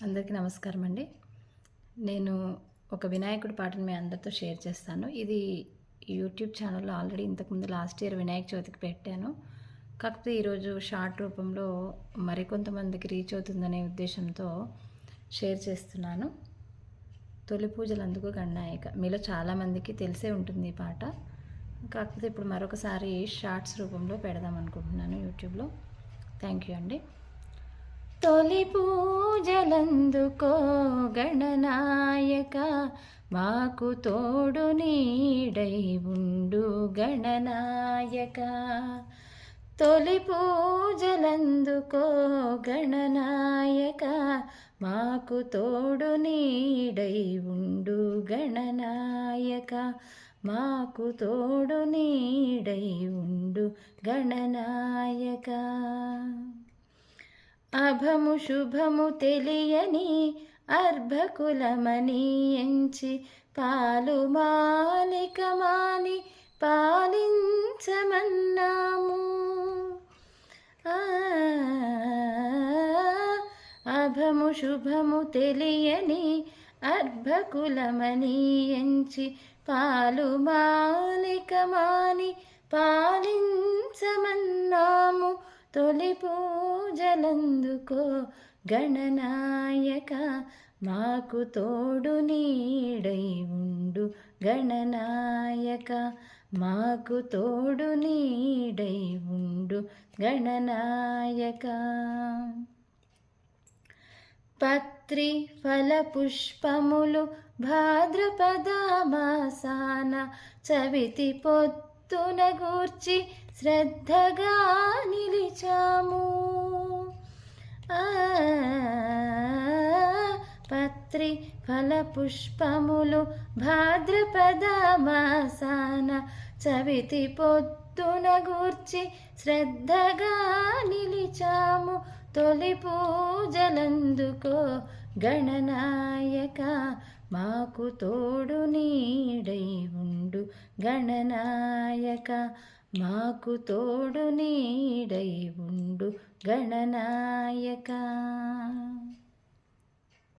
అందరికీ నమస్కారం అండి. నేను ఒక వినాయకుడి పాటను మీ అందరితో షేర్ చేస్తాను. ఇది యూట్యూబ్ ఛానల్‌లో ఆల్రెడీ ఇంతకుముందు లాస్ట్ ఇయర్ వినాయక చవితికి పెట్టాను. కాకపోతే ఈరోజు షార్ట్ రూపంలో మరికొంతమందికి రీచ్ అవుతుందనే ఉద్దేశంతో షేర్ చేస్తున్నాను. తొలి పూజలందుకు గణనాయక. మీలో చాలామందికి తెలిసే ఉంటుంది ఈ పాట. కాకపోతే ఇప్పుడు మరొకసారి షార్ట్స్ రూపంలో పెడదాం అనుకుంటున్నాను యూట్యూబ్‌లో. థ్యాంక్ యూ అండి. తొలి పూజలందుకో గణనాయక, మాకు తోడు నీడై ఉండు గణనాయక. తొలి పూజలందుకో గణనాయక, మాకు తోడు నీడై ఉండు గణనాయక. మాకు తోడు నీడై ఉండు గణనాయక. అభము శుభము తెలియని అర్భకులమని ఎంచి పాలు మాలికమాని పాలించమన్నాము. అభము శుభము తెలియని అర్భకులమని ఎంచి పాలు మాలికమాని పాలించమన్నాము. తొలి పూజలందుకో గణనాయక, మాకు తోడు నీడై ఉండు గణనాయక. మాకు తోడు నీడై ఉండు గణనాయక. పత్రి ఫల పుష్పములు భాద్రపద మాసాన చవితి పొత్తున గూర్చి శ్రద్ధగా నిలిచాము. పత్రి ఫల పుష్పములు భాద్రపద మాసాన చవితి పొత్తున గూర్చి శ్రద్ధగా నిలిచాము. తొలి పూజలందుకో గణనాయక, మాకు తోడు నీడై ఉండు గణనాయక. మాకు తోడు నీడై ఉండు గణనాయక.